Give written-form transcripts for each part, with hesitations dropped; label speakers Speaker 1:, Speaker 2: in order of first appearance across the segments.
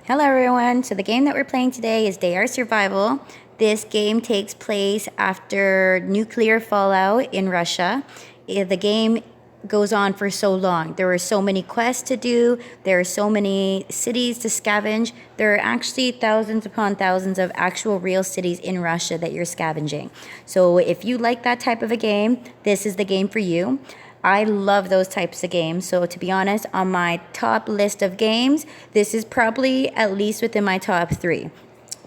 Speaker 1: Hello everyone, so the game that we're playing today is Day Survival. This game takes place after nuclear fallout in Russia. The game goes on for so long. There are so many quests to do, there are so many cities to scavenge. There are actually thousands upon thousands of actual real cities in Russia that you're scavenging. So if you like that type of a game, this is the game for you. I love those types of games. So to be honest, on my top list of games, this is probably at least within my top 3.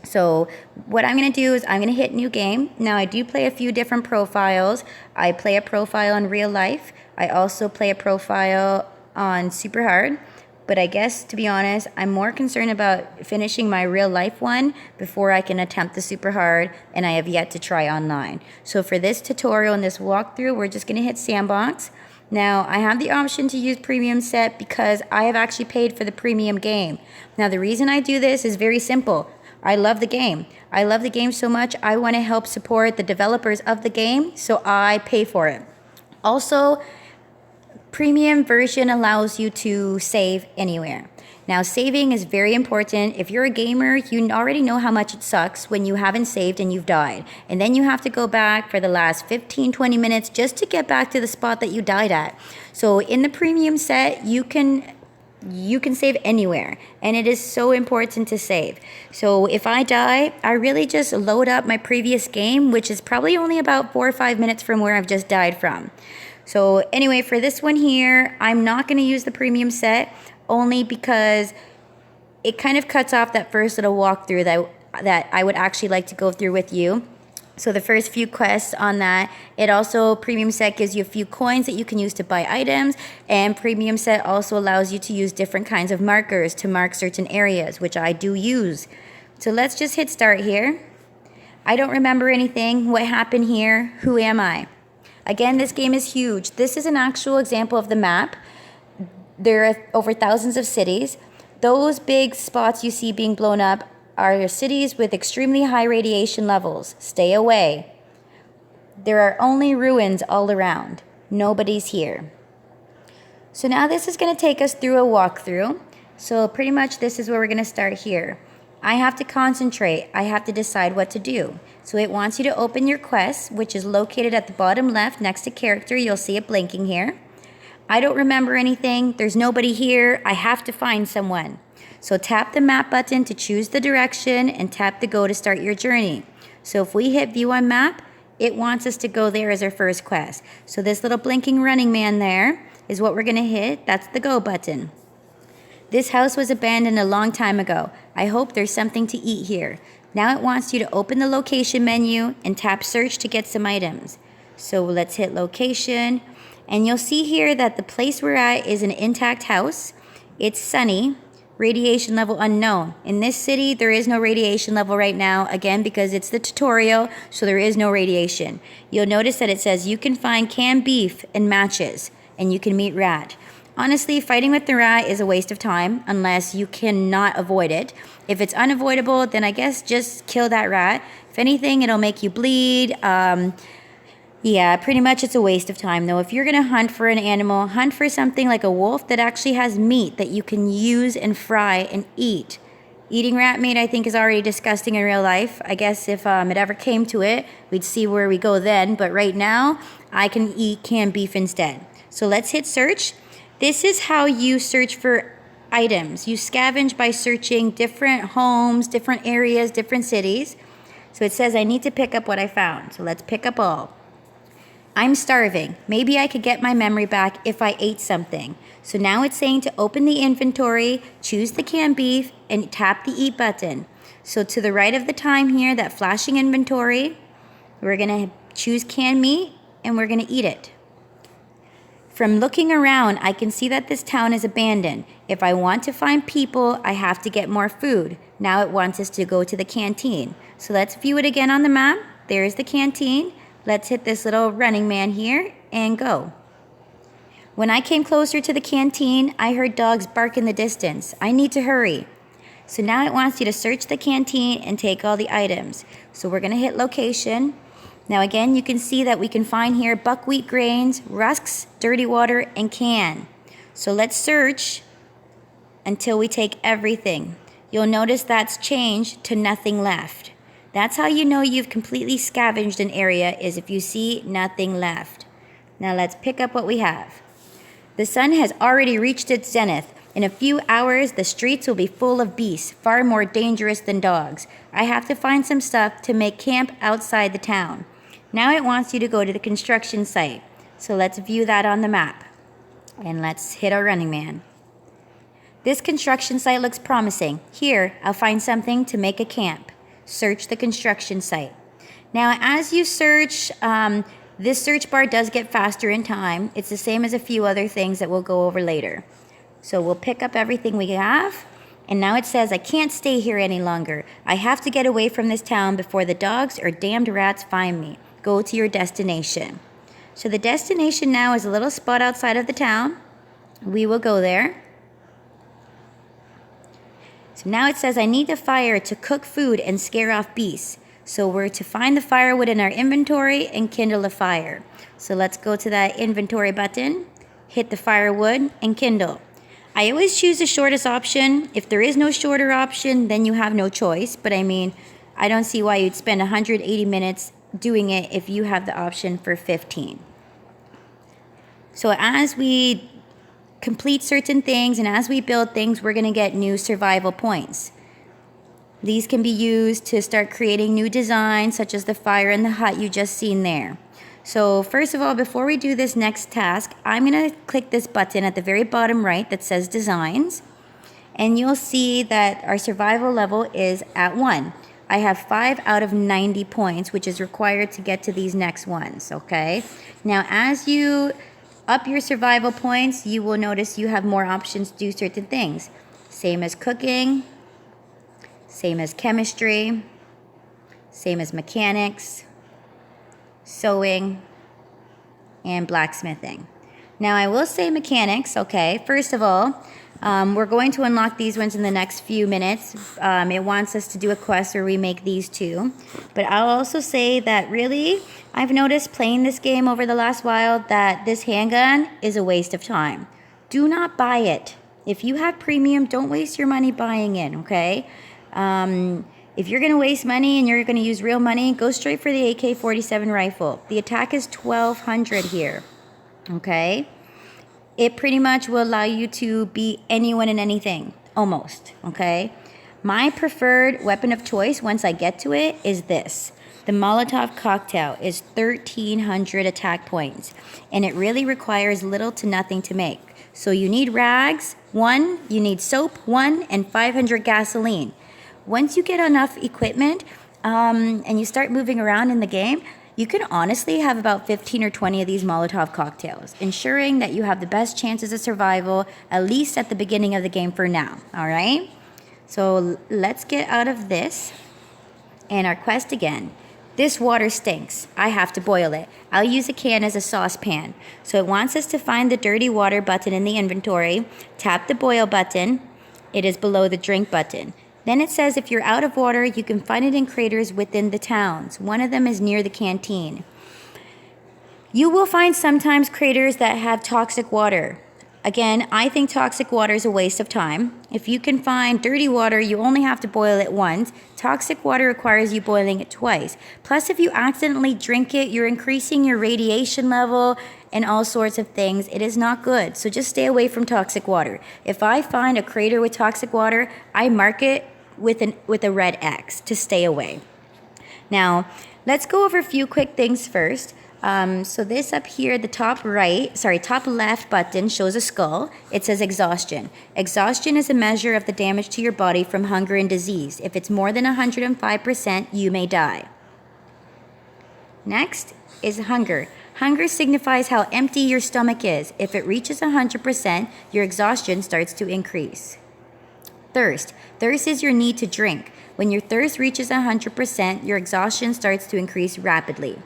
Speaker 1: So what I'm going to do is I'm going to hit new game. Now I do play a few different profiles. I play a profile in real life. I also play a profile on super hard. But I guess, to be honest, I'm more concerned about finishing my real life one before I can attempt the super hard, and I have yet to try online. So for this tutorial and this walkthrough, we're just going to hit sandbox. Now, I have the option to use premium set because I have actually paid for the premium game. Now, the reason I do this is very simple. I love the game. I love the game so much, I want to help support the developers of the game, so I pay for it. Also, premium version allows you to save anywhere. Now, saving is very important. If you're a gamer, you already know how much it sucks when you haven't saved and you've died. And then you have to go back for the last 15, 20 minutes just to get back to the spot that you died at. So in the premium set, you can save anywhere, and it is so important to save. So if I die, I really just load up my previous game, which is probably only about 4 or 5 minutes from where I've just died from. So anyway, for this one here, I'm not going to use the premium set only because it kind of cuts off that first little walkthrough that I would actually like to go through with you. So the first few quests on that, it also, premium set gives you a few coins that you can use to buy items, and premium set also allows you to use different kinds of markers to mark certain areas, which I do use. So let's just hit start here. I don't remember anything. What happened here? Who am I? Again, this game is huge. This is an actual example of the map. There are over thousands of cities. Those big spots you see being blown up are cities with extremely high radiation levels. Stay away. There are only ruins all around. Nobody's here. So now this is going to take us through a walkthrough. So pretty much this is where we're going to start here. I have to concentrate. I have to decide what to do. So it wants you to open your quest, which is located at the bottom left next to character. You'll see it blinking here. I don't remember anything. There's nobody here. I have to find someone. So tap the map button to choose the direction and tap the go to start your journey. So if we hit view on map, it wants us to go there as our first quest. So this little blinking running man there is what we're going to hit. That's the go button. This house was abandoned a long time ago. I hope there's something to eat here. Now it wants you to open the location menu and tap search to get some items. So let's hit location. And you'll see here that the place we're at is an intact house. It's sunny. Radiation level unknown. In this city, there is no radiation level right now, again, because it's the tutorial, so there is no radiation. You'll notice that it says you can find canned beef and matches, and you can meet rat. Honestly, fighting with the rat is a waste of time unless you cannot avoid it. If it's unavoidable, then I guess just kill that rat. If anything, it'll make you bleed. Yeah, pretty much it's a waste of time though. If you're going to hunt for an animal, hunt for something like a wolf that actually has meat that you can use and fry and eat. Eating rat meat I think is already disgusting in real life. I guess if it ever came to it, we'd see where we go then. But right now, I can eat canned beef instead. So let's hit search. This is how you search for items. You scavenge by searching different homes, different areas, different cities. So it says I need to pick up what I found. So let's pick up all. I'm starving. Maybe I could get my memory back if I ate something. So now it's saying to open the inventory, choose the canned beef, and tap the eat button. So to the right of the time here, that flashing inventory, we're going to choose canned meat, and we're going to eat it. From looking around, I can see that this town is abandoned. If I want to find people, I have to get more food. Now it wants us to go to the canteen. So let's view it again on the map. There's the canteen. Let's hit this little running man here and go. When I came closer to the canteen, I heard dogs bark in the distance. I need to hurry. So now it wants you to search the canteen and take all the items. So we're going to hit location. Now again, you can see that we can find here buckwheat grains, rusks, dirty water, and can. So let's search until we take everything. you'll notice that's changed to nothing left. That's how you know you've completely scavenged an area, is if you see nothing left. Now let's pick up what we have. The sun has already reached its zenith. In a few hours, the streets will be full of beasts, far more dangerous than dogs. I have to find some stuff to make camp outside the town. Now it wants you to go to the construction site. So let's view that on the map. And let's hit our running man. This construction site looks promising. Here, I'll find something to make a camp. Search the construction site. Now, as you search, this search bar does get faster in time. It's the same as a few other things that we'll go over later. So we'll pick up everything we have. And now it says, I can't stay here any longer. I have to get away from this town before the dogs or damned rats find me. Go to your destination. So the destination now is a little spot outside of the town. We will go there. So now it says, I need the fire to cook food and scare off beasts. So we're to find the firewood in our inventory and kindle a fire. So let's go to that inventory button, hit the firewood, and kindle. I always choose the shortest option. If there is no shorter option, then you have no choice. But I mean, I don't see why you'd spend 180 minutes doing it if you have the option for 15. So as we complete certain things and as we build things, we're going to get new survival points. These can be used to start creating new designs, such as the fire in the hut you just seen there. So first of all, before we do this next task, I'm going to click this button at the very bottom right that says designs. And you'll see that our survival level is at 1. I have 5 out of 90 points, which is required to get to these next ones, okay? Now, as you up your survival points, you will notice you have more options to do certain things. Same as cooking, same as chemistry, same as mechanics, sewing, and blacksmithing. Now, I will say mechanics, okay? First of all, we're going to unlock these ones in the next few minutes. It wants us to do a quest where we make these 2. But I'll also say that really, I've noticed playing this game over the last while that this handgun is a waste of time. Do not buy it. If you have premium, don't waste your money buying it, okay? If you're going to waste money and you're going to use real money, go straight for the AK-47 rifle. The attack is 1200 here, okay? It pretty much will allow you to beat anyone and anything, almost, okay? My preferred weapon of choice, once I get to it, is this. The Molotov cocktail is 1,300 attack points, and it really requires little to nothing to make. So you need rags, 1, you need soap, 1, and 500 gasoline. Once you get enough equipment and you start moving around in the game, you can honestly have about 15 or 20 of these Molotov cocktails, ensuring that you have the best chances of survival, at least at the beginning of the game for now, all right? So let's get out of this and our quest again. This water stinks. I have to boil it. I'll use a can as a saucepan. So it wants us to find the dirty water button in the inventory, tap the boil button. It is below the drink button. Then it says if you're out of water, you can find it in craters within the towns. One of them is near the canteen. You will find sometimes craters that have toxic water. Again, I think toxic water is a waste of time. If you can find dirty water, you only have to boil it once. Toxic water requires you boiling it twice. Plus, if you accidentally drink it, you're increasing your radiation level and all sorts of things. It is not good. So just stay away from toxic water. If I find a crater with toxic water, I mark it with a red X to stay away. Now, let's go over a few quick things first. So this up here, the top left button shows a skull. It says exhaustion. Exhaustion is a measure of the damage to your body from hunger and disease. If it's more than 105%, you may die. Next is hunger. Hunger signifies how empty your stomach is. If it reaches 100%, your exhaustion starts to increase. Thirst. Thirst is your need to drink. When your thirst reaches 100%, your exhaustion starts to increase rapidly.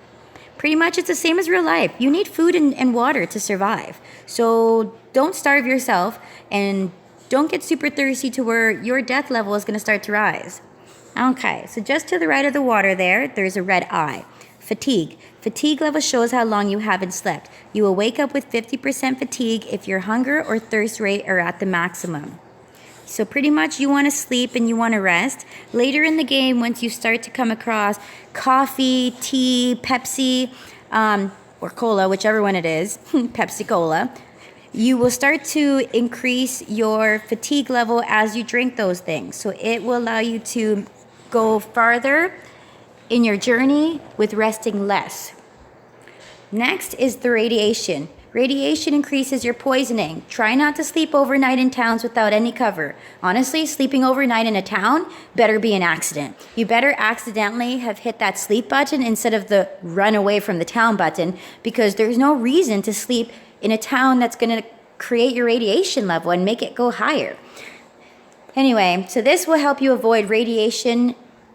Speaker 1: Pretty much it's the same as real life. You need food and water to survive. So don't starve yourself and don't get super thirsty to where your death level is going to start to rise. Okay, so just to the right of the water there's a red eye. Fatigue. Fatigue level shows how long you haven't slept. You will wake up with 50% fatigue if your hunger or thirst rate are at the maximum. So pretty much you want to sleep and you want to rest. Later in the game, once you start to come across coffee, tea, Pepsi, or cola, whichever one it is, Pepsi Cola, you will start to increase your fatigue level as you drink those things. So it will allow you to go farther in your journey with resting less. Next is the radiation. Radiation increases your poisoning. Try not to sleep overnight in towns without any cover. Honestly, sleeping overnight in a town better be an accident. You better accidentally have hit that sleep button instead of the run away from the town button, because there's no reason to sleep in a town that's going to create your radiation level and make it go higher. Anyway, so this will help you avoid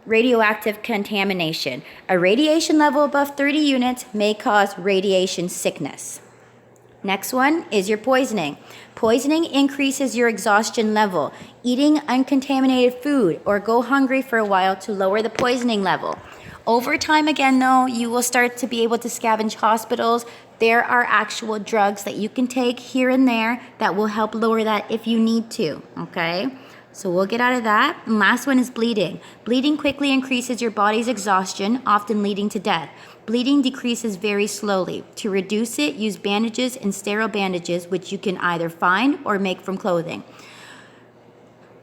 Speaker 1: radioactive contamination. A radiation level above 30 units may cause radiation sickness. Next one is your poisoning. Poisoning increases your exhaustion level. Eating uncontaminated food or go hungry for a while to lower the poisoning level. Over time again though, you will start to be able to scavenge hospitals. There are actual drugs that you can take here and there that will help lower that if you need to, okay? So we'll get out of that. And last one is bleeding. Bleeding quickly increases your body's exhaustion, often leading to death. Bleeding decreases very slowly. To reduce it, use bandages and sterile bandages, which you can either find or make from clothing.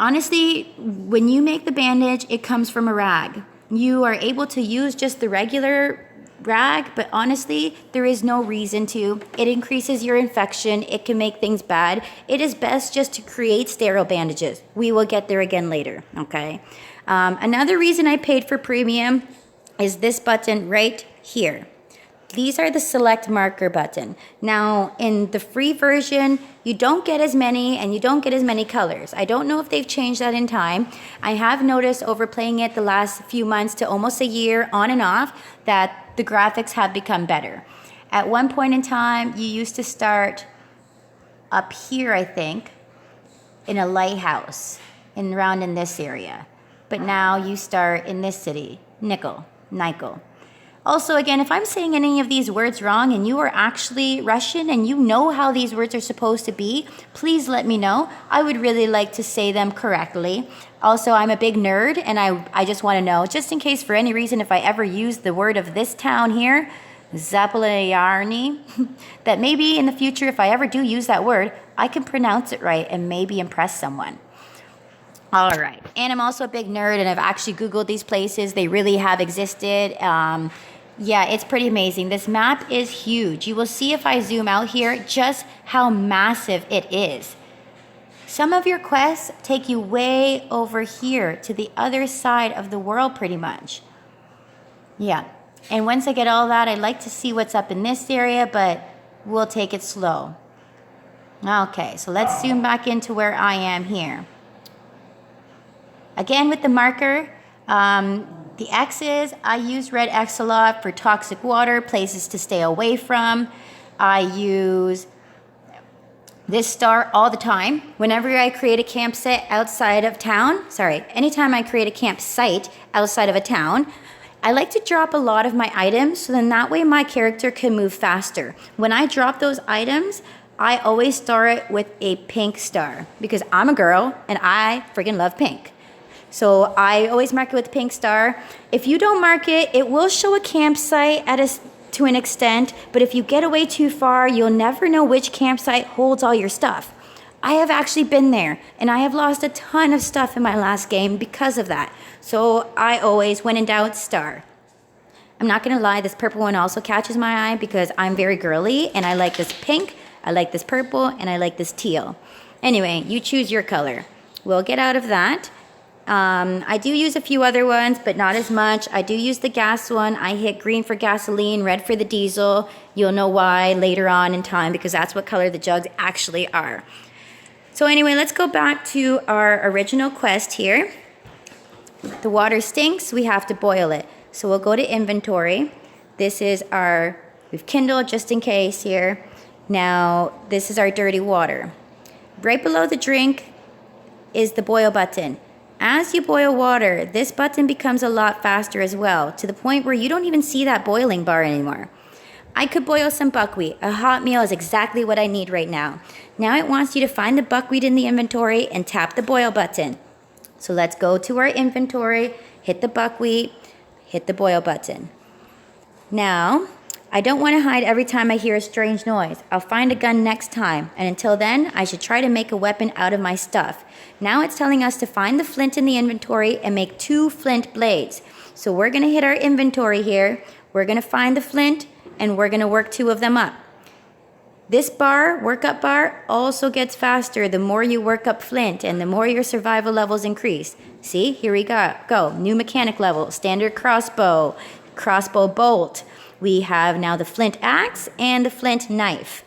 Speaker 1: Honestly, when you make the bandage, it comes from a rag. You are able to use just the regular rag, but honestly, there is no reason to. It increases your infection. It can make things bad. It is best just to create sterile bandages. We will get there again later, okay? Another reason I paid for premium is this button right here. These are the select marker button. Now, in the free version, you don't get as many and you don't get as many colors. I don't know if they've changed that in time. I have noticed over playing it the last few months to almost a year on and off that the graphics have become better. At one point in time, you used to start up here, I think, in a lighthouse around in this area. But now you start in this city, Nickel. Also, again, if I'm saying any of these words wrong and you are actually Russian and you know how these words are supposed to be, please let me know. I would really like to say them correctly. Also, I'm a big nerd and I just want to know, just in case for any reason, if I ever use the word of this town here, Zapolyarny, that maybe in the future, if I ever do use that word, I can pronounce it right and maybe impress someone. All right. And I'm also a big nerd and I've actually Googled these places. They really have existed. Yeah, it's pretty amazing. This map is huge. You will see if I zoom out here just how massive it is. Some of your quests take you way over here to the other side of the world pretty much. Yeah. And once I get all that, I'd like to see what's up in this area, but we'll take it slow. Okay, so let's zoom back into where I am here. Again, with the marker, the X's, I use red X a lot for toxic water, places to stay away from. I use this star all the time. Whenever I create a campsite outside of town, anytime I create a campsite outside of a town, I like to drop a lot of my items so then that way my character can move faster. When I drop those items, I always star it with a pink star because I'm a girl and I freaking love pink. So I always mark it with a pink star. If you don't mark it, it will show a campsite to an extent, but if you get away too far, you'll never know which campsite holds all your stuff. I have actually been there, and I have lost a ton of stuff in my last game because of that. So I always, when in doubt, star. I'm not gonna lie, this purple one also catches my eye because I'm very girly, and I like this pink, I like this purple, and I like this teal. Anyway, you choose your color. We'll get out of that. I do use a few other ones, but not as much. I do use the gas one. I hit green for gasoline, red for the diesel. You'll know why later on in time because that's what color the jugs actually are. So anyway, let's go back to our original quest here. The water stinks, we have to boil it. So we'll go to inventory. This is we've kindled just in case here. Now, this is our dirty water. Right below the drink is the boil button. As you boil water, this button becomes a lot faster as well, to the point where you don't even see that boiling bar anymore. I could boil some buckwheat. A hot meal is exactly what I need right now. Now it wants you to find the buckwheat in the inventory and tap the boil button. So let's go to our inventory, hit the buckwheat, hit the boil button. Now, I don't want to hide every time I hear a strange noise. I'll find a gun next time, and until then, I should try to make a weapon out of my stuff. Now it's telling us to find the flint in the inventory and make 2 flint blades. So we're going to hit our inventory here. We're going to find the flint, and we're going to work 2 of them up. This bar, workup bar, also gets faster the more you work up flint and the more your survival levels increase. See, here we go. New mechanic level, standard crossbow, crossbow bolt. We have now the flint axe and the flint knife.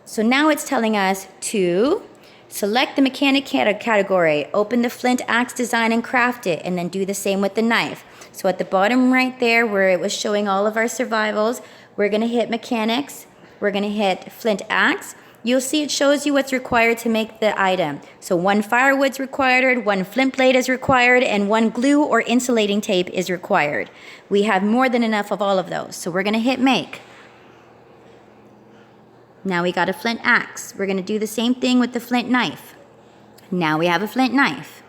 Speaker 1: So now it's telling us to select the mechanic category, open the flint axe design and craft it, and then do the same with the knife. So at the bottom right there where it was showing all of our survivals, we're going to hit mechanics, we're going to hit flint axe. You'll see it shows you what's required to make the item. So 1 firewood's required, 1 flint blade is required, and 1 glue or insulating tape is required. We have more than enough of all of those. So we're going to hit make. Now we got a flint axe. We're going to do the same thing with the flint knife. Now we have a flint knife.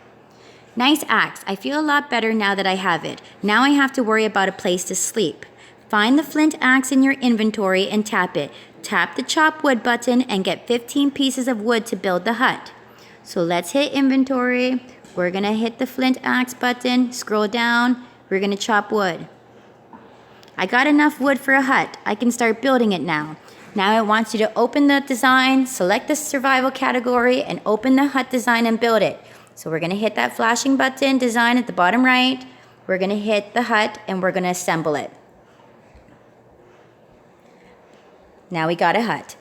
Speaker 1: Nice axe. I feel a lot better now that I have it. Now I have to worry about a place to sleep. Find the flint axe in your inventory and tap it. Tap the chop wood button and get 15 pieces of wood to build the hut. So let's hit inventory. We're going to hit the flint axe button, scroll down. We're going to chop wood. I got enough wood for a hut. I can start building it now. Now it wants you to open the design, select the survival category, and open the hut design and build it. So we're going to hit that flashing button, design at the bottom right. We're going to hit the hut and we're going to assemble it. Now we got a hut.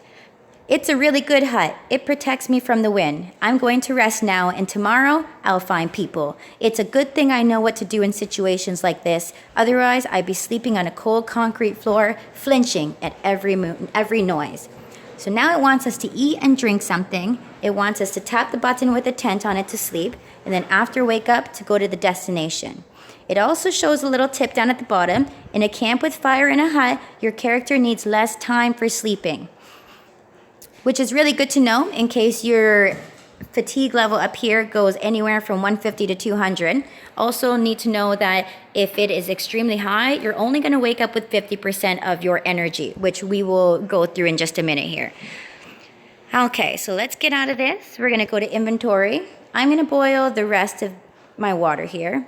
Speaker 1: It's a really good hut. It protects me from the wind. I'm going to rest now, and tomorrow I'll find people. It's a good thing I know what to do in situations like this. Otherwise, I'd be sleeping on a cold concrete floor, flinching at every noise. So now it wants us to eat and drink something. It wants us to tap the button with a tent on it to sleep, and then after wake up to go to the destination. It also shows a little tip down at the bottom. In a camp with fire in a hut, your character needs less time for sleeping, which is really good to know in case your fatigue level up here goes anywhere from 150 to 200. Also need to know that if it is extremely high, you're only going to wake up with 50% of your energy, which we will go through in just a minute here. Okay, so let's get out of this. We're going to go to inventory. I'm going to boil the rest of my water here.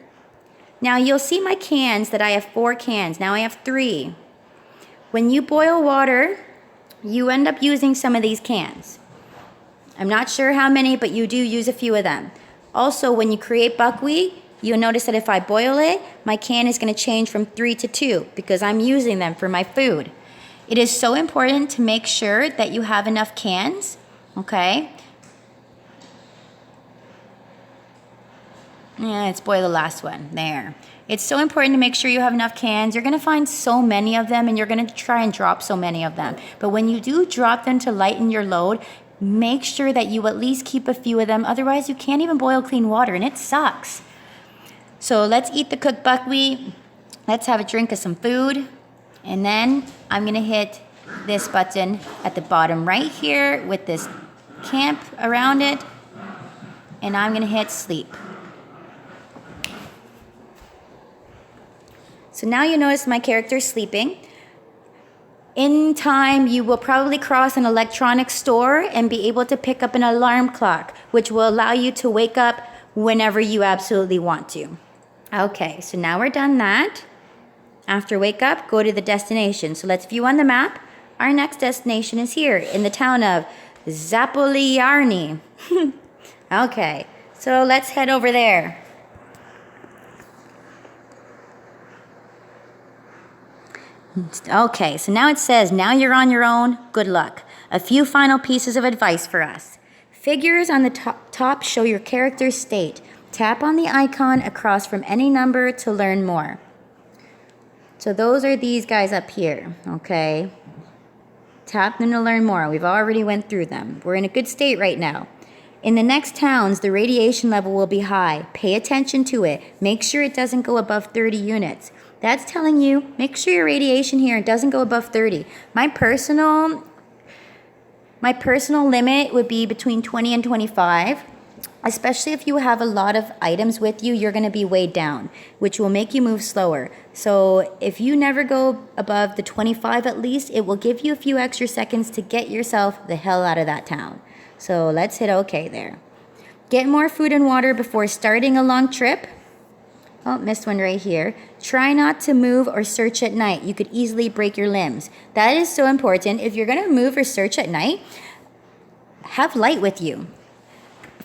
Speaker 1: Now you'll see my cans that I have 4 cans. Now I have 3. When you boil water, you end up using some of these cans. I'm not sure how many, but you do use a few of them. Also, when you create buckwheat, you'll notice that if I boil it, my can is going to change from 3 to 2 because I'm using them for my food. It is so important to make sure that you have enough cans, okay? Yeah, let's boil the last one. There. It's so important to make sure you have enough cans. You're going to find so many of them, and you're going to try and drop so many of them. But when you do drop them to lighten your load, make sure that you at least keep a few of them. Otherwise, you can't even boil clean water, and it sucks. So let's eat the cooked buckwheat. Let's have a drink of some food. And then I'm going to hit this button at the bottom right here with this camp around it. And I'm going to hit sleep. So now you notice my character is sleeping. In time, you will probably cross an electronics store and be able to pick up an alarm clock, which will allow you to wake up whenever you absolutely want to. Okay, so now we're done that. After wake up, go to the destination. So let's view on the map. Our next destination is here in the town of Zapolyarny. Okay, so let's head over there. Okay, so now it says, now you're on your own, good luck. A few final pieces of advice for us. Figures on the top show your character's state. Tap on the icon across from any number to learn more. So those are these guys up here, okay? Tap them to learn more. We've already went through them. We're in a good state right now. In the next towns, the radiation level will be high. Pay attention to it. Make sure it doesn't go above 30 units. That's telling you, make sure your radiation here doesn't go above 30. My personal limit would be between 20 and 25. Especially if you have a lot of items with you, you're going to be weighed down, which will make you move slower. So if you never go above the 25 at least, it will give you a few extra seconds to get yourself the hell out of that town. So let's hit OK there. Get more food and water before starting a long trip. Oh, missed one right here. Try not to move or search at night. You could easily break your limbs. That is so important. If you're going to move or search at night, have light with you.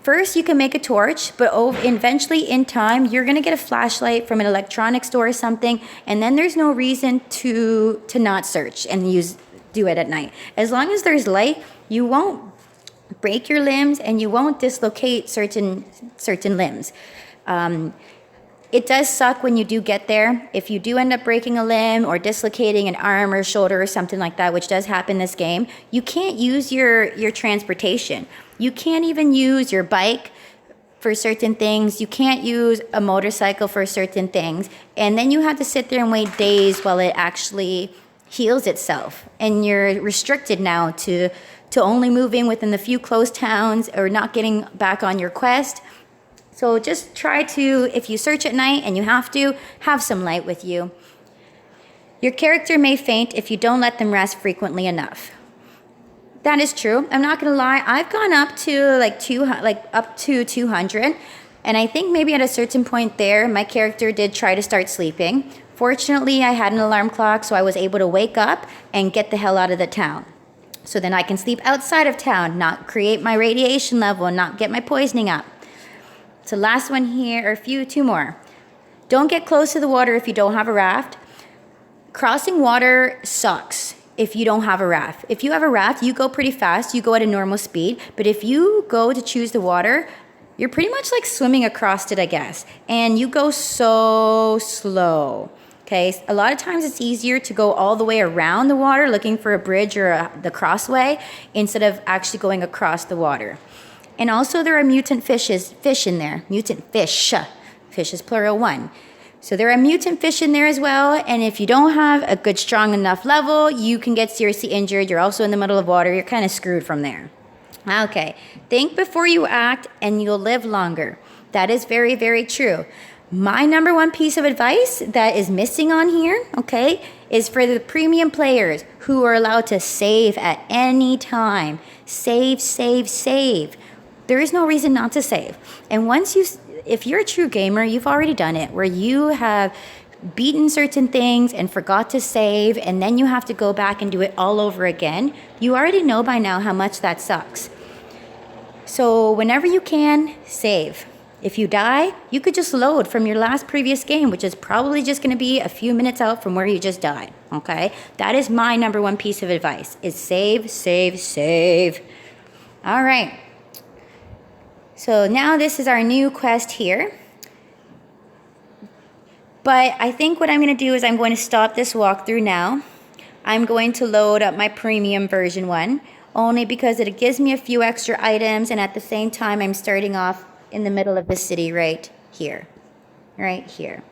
Speaker 1: First, you can make a torch, but eventually in time, you're going to get a flashlight from an electronics store or something, and then there's no reason to not search and do it at night. As long as there's light, you won't break your limbs and you won't dislocate certain limbs. It does suck when you do get there. If you do end up breaking a limb or dislocating an arm or shoulder or something like that, which does happen in this game, you can't use your transportation. You can't even use your bike for certain things. You can't use a motorcycle for certain things. And then you have to sit there and wait days while it actually heals itself. And you're restricted now to only moving within the few close towns or not getting back on your quest. So just try to, if you search at night and you have to, have some light with you. Your character may faint if you don't let them rest frequently enough. That is true. I'm not gonna lie. I've gone up to up to 200, and I think maybe at a certain point there, my character did try to start sleeping. Fortunately, I had an alarm clock, so I was able to wake up and get the hell out of the town. So then I can sleep outside of town, not create my radiation level, and not get my poisoning up. So last one here, or two more. Don't get close to the water if you don't have a raft. Crossing water sucks if you don't have a raft. If you have a raft, you go pretty fast, you go at a normal speed, but if you go to choose the water, you're pretty much like swimming across it, I guess, and you go so slow. Okay, a lot of times it's easier to go all the way around the water looking for a bridge or the crossway instead of actually going across the water. And also there are mutant fish in there. Mutant fish. Fish is plural one. So there are mutant fish in there as well. And if you don't have a good, strong enough level, you can get seriously injured. You're also in the middle of water. You're kind of screwed from there. Okay. Think before you act and you'll live longer. That is very, very true. My number one piece of advice that is missing on here, okay, is for the premium players who are allowed to save at any time. Save, save, save. There is no reason not to save. And if you're a true gamer, you've already done it, where you have beaten certain things and forgot to save, and then you have to go back and do it all over again. You already know by now how much that sucks. So whenever you can, save. If you die, you could just load from your last previous game, which is probably just going to be a few minutes out from where you just died, okay? That is my number one piece of advice, is save, save, save. All right. So now this is our new quest here. But I think what I'm going to do is I'm going to stop this walkthrough now. I'm going to load up my premium version one, only because it gives me a few extra items, and at the same time I'm starting off in the middle of the city right here. Right here.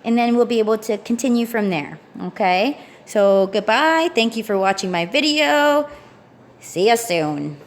Speaker 1: And then we'll be able to continue from there. Okay? So goodbye. Thank you for watching my video. See you soon.